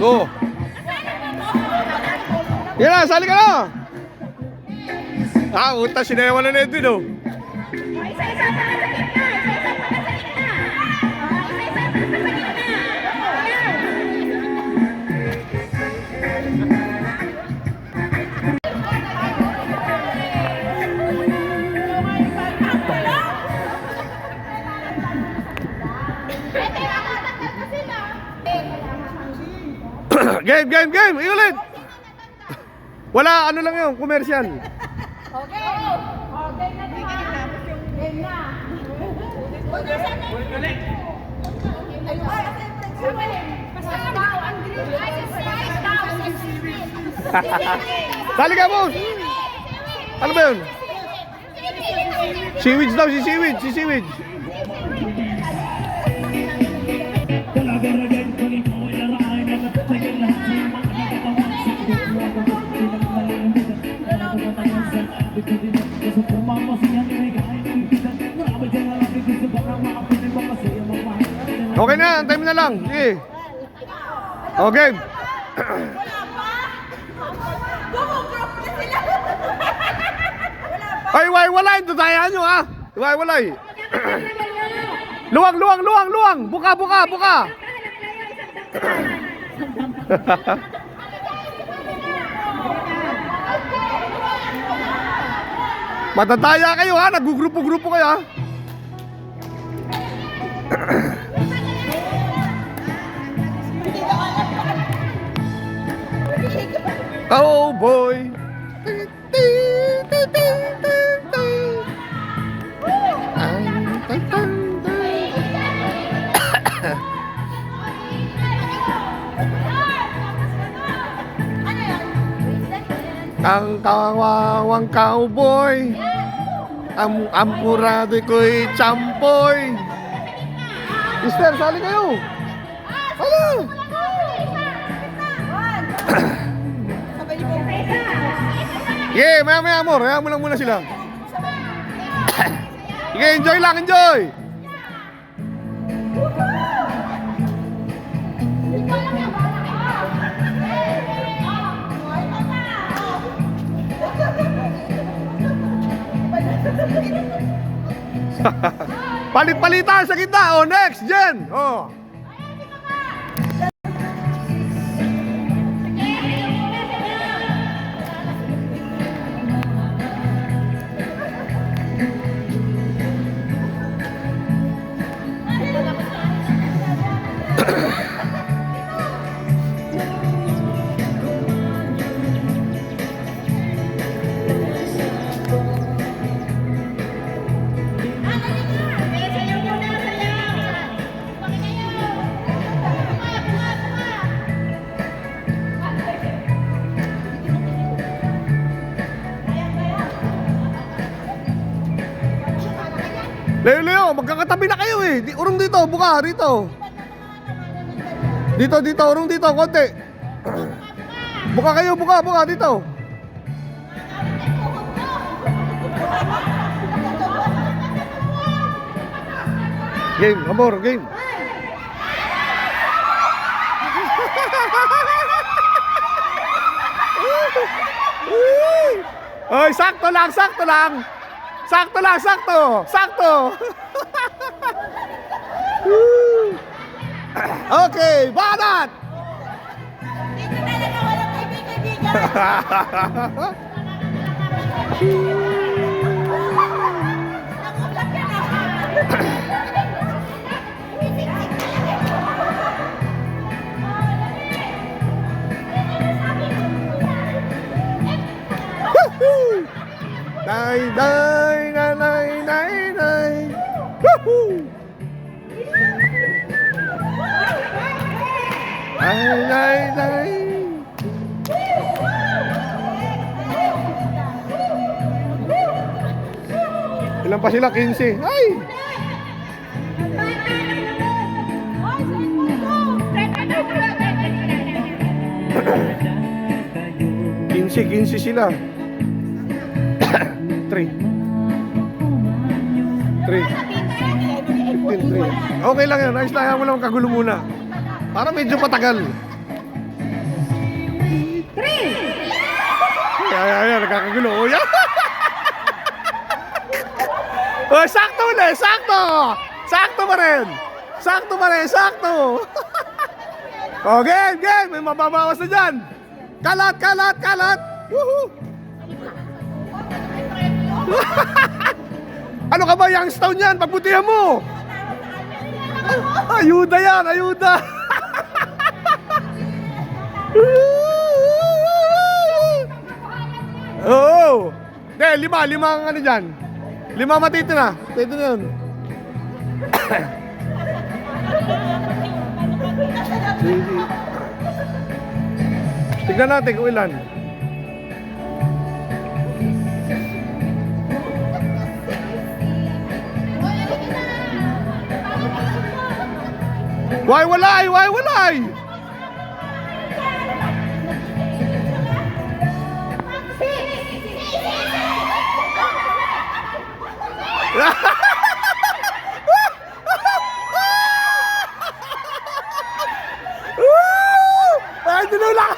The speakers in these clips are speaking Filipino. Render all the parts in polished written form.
Go. Yan na, sali ka na. Uta, sinewa na na Edwin, oh. Isa-isa pa sa gitna. Isa-isa pa sa gitna. Isa-isa pa sa gitna. Game, game, game. Iulit. Wala, ano lang yun, commercial. Okay. Okay na din. Game na. Ulit. Sali ka, boss. Ano ba yun? Seaweeds daw, si Seaweeds, si Seaweeds. Okay na, antay mo na lang. Sige. Okay. Ay, walay, tutayaan nyo ha. Walay. Luwang, luwang, luwang, luwang. Buka, buka, buka. Matataya kayo ha, nagugrupo-grupo kayo ha. Oh boy. Ang kawawang cowboy, ang ampurado ko'y champoy. Mister, sali kayo. Hala. Yeah, maya amor, hayaan mo lang muna sila. Sige, enjoy lang, enjoy. Palit-palitan sa gitna. Oh, next gen. Oh. Leo, magkakatabi na kayo eh. Urong dito, buka, rito. Dito, urong dito, konti. Buka kayo, buka, dito. Game, amor, game. Oy, sakto lang. Sakto. Okay, banat. Dito talaga walang kaibigan. Nangulap yan Nay. Woohoo! Nay. Ilan pa sila? 15. Ay! 15 sila. 3. 15. Okay lang yan. Ayos lang. Mo lang kagulo muna. Para medyo patagal. Ayan, nagkakagulo. Oh, yan. Oh, sakto ulit, sakto. Sakto pa rin. Sakto pa rin, sakto. Oh, game, game. May mababawas na dyan. Kalat, kalat, kalat. Woohoo. Ano ka ba, Youngstown yan? Pagbutihan mo. Ayuda yan, ayuda. Oo. Hindi, lima ang ano dyan. 5 matitira. Pwede na yun. Tignan natin kung ilan. Why walay? Why walay? Ay, tinulak!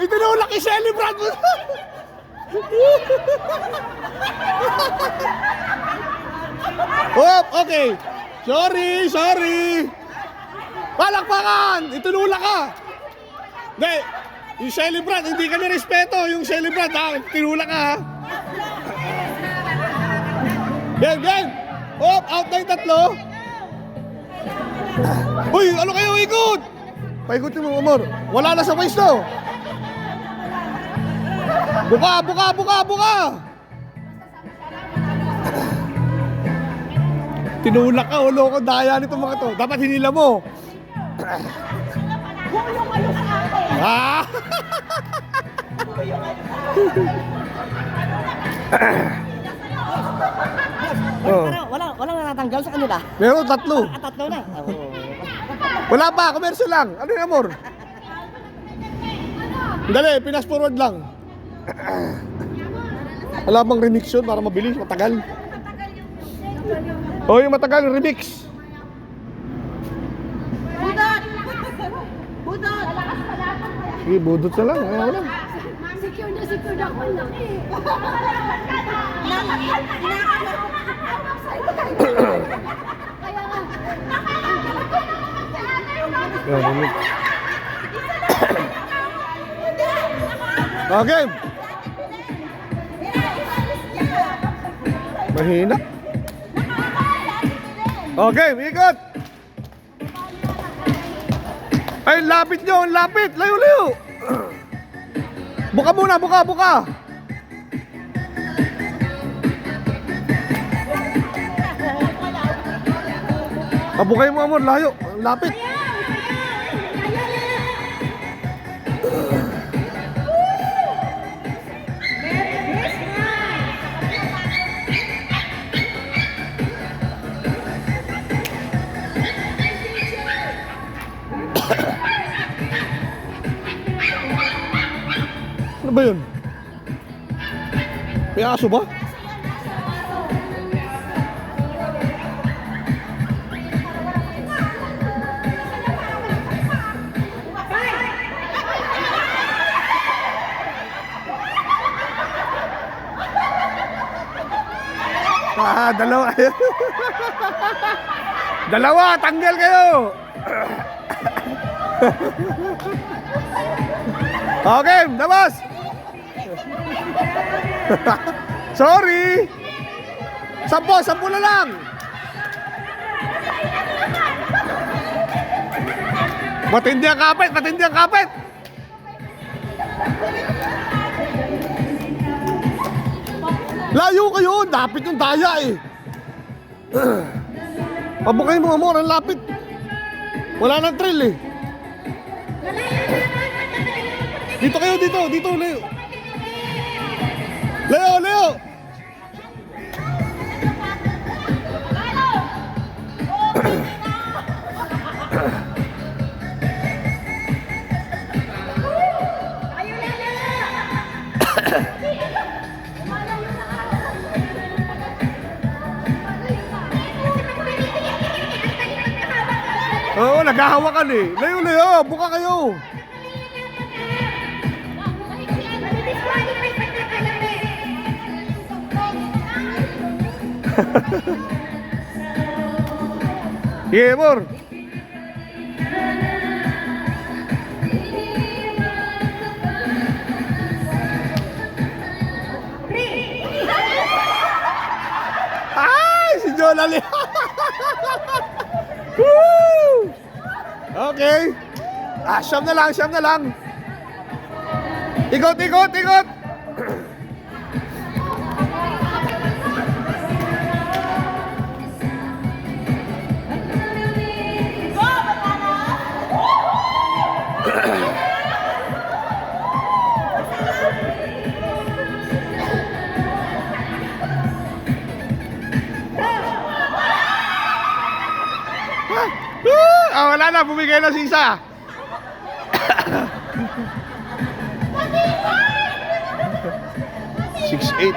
Itinulak i-celebrate mo! Oh, okay. Sorry, sorry. Palakpakan! Itinulak ka! Hindi, yung celebrant, hindi ka nirespeto. Yung celebrant, ha? Tinulak ka, ha? Game, game! Oh, out na yung 3. Uy, ano kayo, ikot? Paikutin mo, Amor. Wala na sa pwesto. Buka, buka, buka, buka! Tinulak ka, ulo ko, daya nito mga to. Dapat hinila mo. Ah! Oh. Wala natanggal sa kanila. Meron 3. 3 na. Oh. Wala pa, komerso lang. Ano yung Amor? Dali, pinas forward lang. Wala bang remix yun para mabilis, matagal? Oh, yung matagal, remix. Budot! Budot! Sige, budot na lang. Ayaw lang. Secure na secure ako. Laki. Kaya nga. Yeah, remix. Okay. Mahina. Okay, ikot. Ay, lapit nyo, lapit. Layo, layo. Buka muna, buka, buka. Bukay mo, Amor, layo. Lapit. Ano ba yun? May aso ba? Ah, dalawa. Dalawa, tanggal kayo. Okay, labas. Sorry. 10 na lang. Matindi ang kapit, matindi ang kapit. Layo kayo, dapit yung daya eh. Pabukay mo, Amor, ang lapit. Wala nang trail eh. Dito kayo, dito, Leo. Leo. Oo, naghahawakan eh. Leo, buka kayo. Disqualify Sige, Mor. Ay, si Jonali. Woo! Okay. Siyam na lang, siyam na lang. Ikot, ikot, ikot. Wala na, bumigay na si isa. 6-8.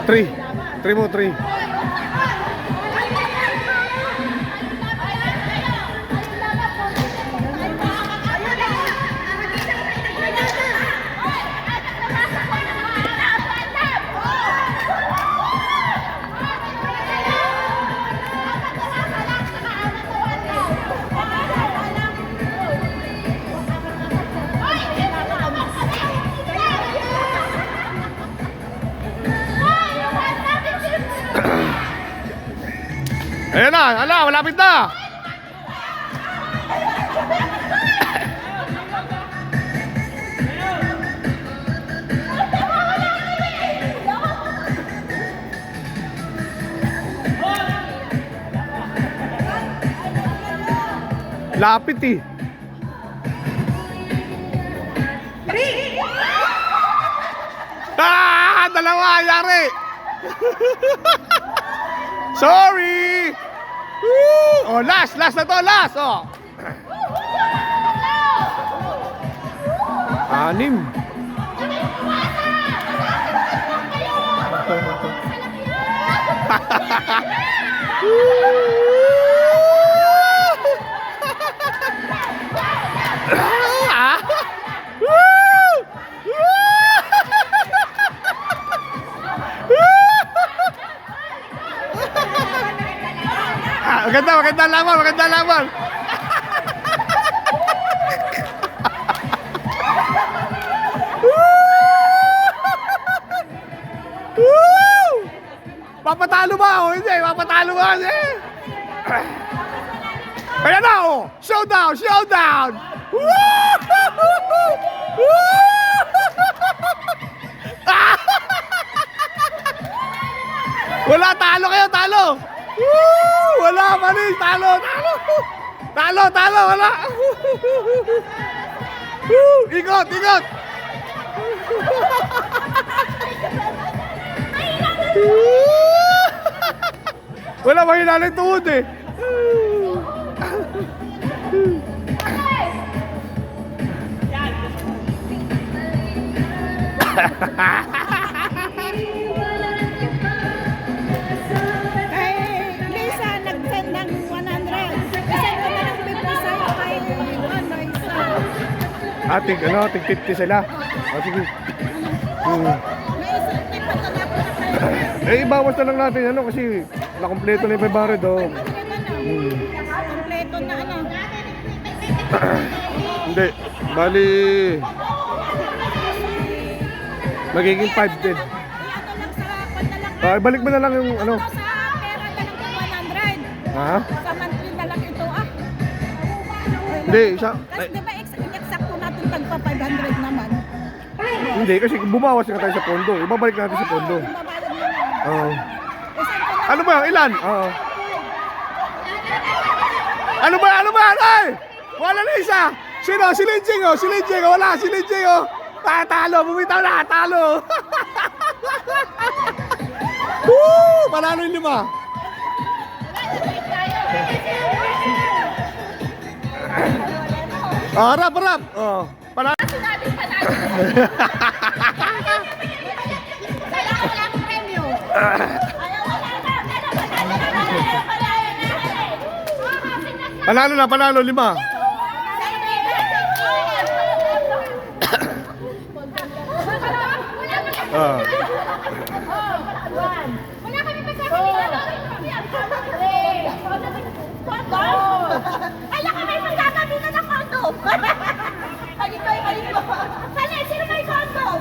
3 mo, 3. Ayan na, ala, malapit na. Lapit eh. Dalawa, yari. Sorry. Woo! Oh, last na to, last. Oh. 6. Maganda laban, maganda laban. Papatalo ba o hindi? Papatalo ba hindi? Ayan na o! Showdown! Showdown! Wala, talo kayo, talo! Wala, mali! Talo, talo! Talo, talo, wala! Ikot, ikot! Wala, mahina lang tuhod eh! Tig 50 sila. O sige. Ibawas na lang natin kasi nakompleto na yung 500 oh. Kompleto na ano. Hindi, bali magiging 5 din. Balik mo na lang yung ano. Sa pera na lang 100. Ha? Sa monthly na lang ito Hindi, isa. Kasi di ba eksakto natin tagpa 500 naman? Hindi, kasi bumawas na tayo sa pondo. Ibabalik natin sa pondo. Babayad mo na. Oo. Ano ba? Ilan? Oo. Ano ba? Ano ba? Ay! Wala na isa! Sino? Si Linjing oh! Si Linjing oh! Wala! Si Linjing oh! Talo! Bumitaw na! Talo! Woo! Panalo yung 5. Harap! Harap! Oh. Panalo! Sinabi panalo. Wala akong premyo. Panalo na! Panalo! 5. Oh. Wala kami magkakalimutan. Condom! Ala ka may magkakalimutan ng condom! Halip ko, halip ko! Sali, sino may condom?